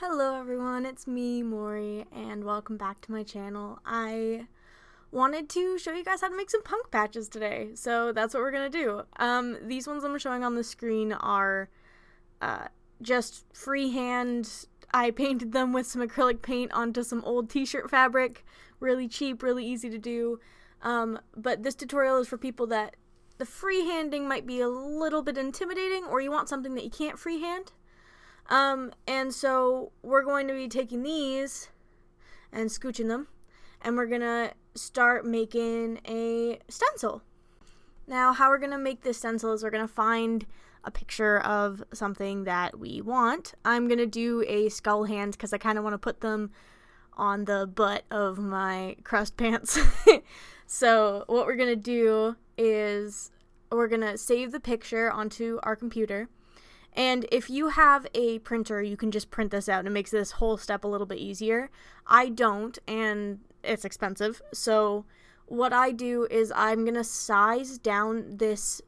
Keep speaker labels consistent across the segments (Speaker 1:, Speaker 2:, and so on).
Speaker 1: Hello everyone, it's me, Mori, and welcome back to my channel. I wanted to show you guys how to make some punk patches today, so that's what we're gonna do. These ones I'm showing on the screen are just freehand. I painted them with some acrylic paint onto some old t-shirt fabric. Really cheap, really easy to do. But this tutorial is for people that the freehanding might be a little bit intimidating, or you want something that you can't freehand. And so we're going to be taking these and scooching them, and we're gonna start making a stencil. Now, how we're gonna make this stencil is we're gonna find a picture of something that we want. I'm gonna do a skull hand because I kind of want to put them on the butt of my crust pants. So what we're gonna do is we're gonna save the picture onto our computer. And if you have a printer, you can just print this out, and it makes this whole step a little bit easier. I don't, and it's expensive. So what I do is I'm going to size down this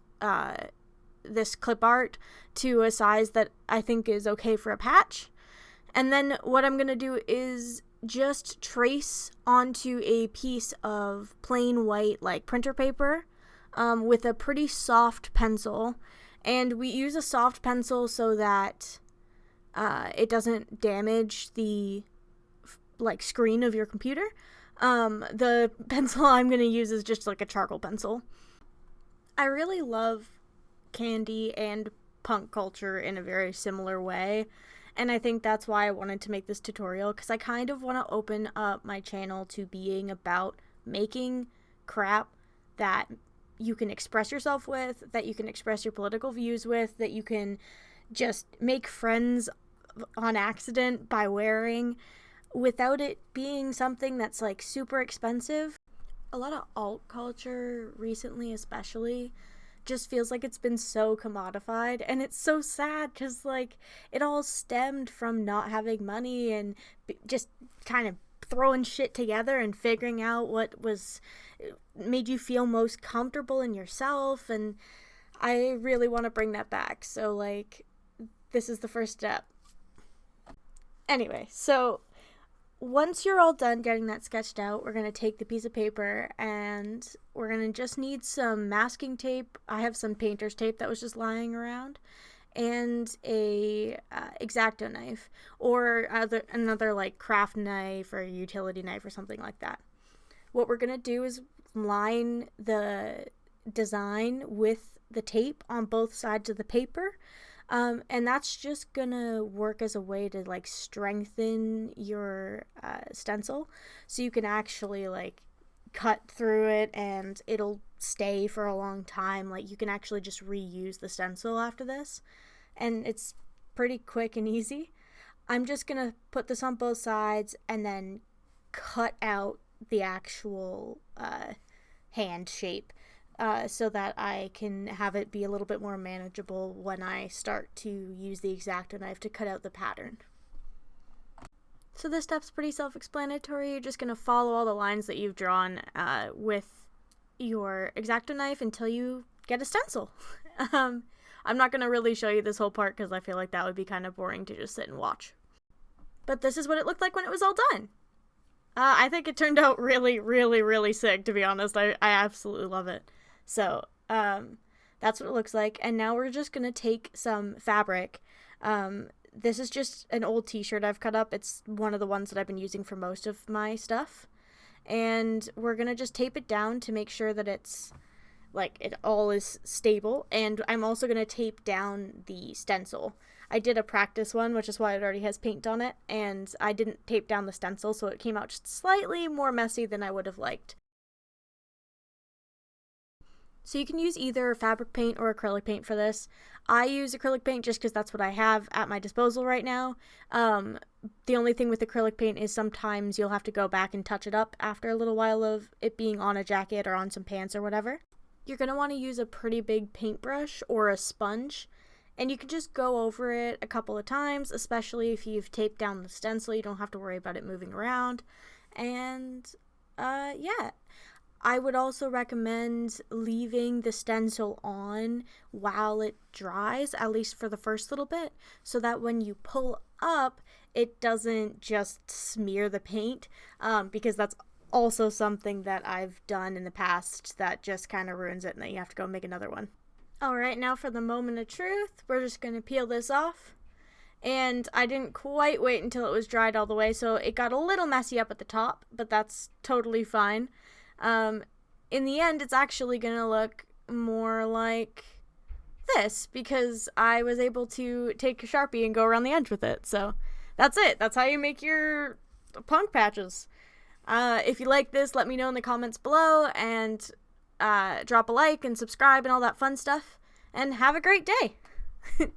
Speaker 1: this clip art to a size that I think is okay for a patch. And then what I'm going to do is just trace onto a piece of plain white, like printer paper, with a pretty soft pencil. And we use a soft pencil so that it doesn't damage the screen of your computer. The pencil I'm going to use is just like a charcoal pencil. I really love candy and punk culture in a very similar way. And I think that's why I wanted to make this tutorial, because I kind of want to open up my channel to being about making crap that you can express yourself with, that you can express your political views with, that you can just make friends on accident by wearing, without it being something that's like super expensive. A lot of alt culture recently especially just feels like it's been so commodified, and it's so sad because like it all stemmed from not having money and just kind of throwing shit together and figuring out what was made you feel most comfortable in yourself, and I really want to bring that back. So like this is the first step. Anyway, so once you're all done getting that sketched out, we're going to take the piece of paper and we're going to just need some masking tape. I have some painter's tape that was just lying around, and a X-Acto knife, or another like craft knife or utility knife or something like that. What we're going to do is line the design with the tape on both sides of the paper, and that's just going to work as a way to like strengthen your stencil, so you can actually like cut through it and it'll stay for a long time. Like you can actually just reuse the stencil after this, and it's pretty quick and easy. I'm just gonna put this on both sides and then cut out the actual hand shape, so that I can have it be a little bit more manageable when I start to use the X-Acto knife to cut out the pattern. So this step's pretty self-explanatory. You're just going to follow all the lines that you've drawn with your X-Acto knife until you get a stencil. I'm not going to really show you this whole part because I feel like that would be kind of boring to just sit and watch. But this is what it looked like when it was all done. I think it turned out really, really, really sick, to be honest. I absolutely love it. So that's what it looks like. And now we're just going to take some fabric. This is just an old t-shirt I've cut up. It's one of the ones that I've been using for most of my stuff. And we're going to just tape it down to make sure that it's, like, it all is stable. And I'm also going to tape down the stencil. I did a practice one, which is why it already has paint on it. And I didn't tape down the stencil, so it came out just slightly more messy than I would have liked. So you can use either fabric paint or acrylic paint for this. I use acrylic paint just because that's what I have at my disposal right now. The only thing with acrylic paint is sometimes you'll have to go back and touch it up after a little while of it being on a jacket or on some pants or whatever. You're going to want to use a pretty big paintbrush or a sponge, and you can just go over it a couple of times, especially if you've taped down the stencil. You don't have to worry about it moving around. And yeah. I would also recommend leaving the stencil on while it dries, at least for the first little bit, so that when you pull up, it doesn't just smear the paint, because that's also something that I've done in the past that just kind of ruins it, and then you have to go make another one. Alright, now for the moment of truth, we're just going to peel this off. And I didn't quite wait until it was dried all the way, so it got a little messy up at the top, but that's totally fine. In the end, it's actually going to look more like this, because I was able to take a Sharpie and go around the edge with it. So that's it. That's how you make your punk patches. If you like this, let me know in the comments below, and drop a like and subscribe and all that fun stuff, and have a great day.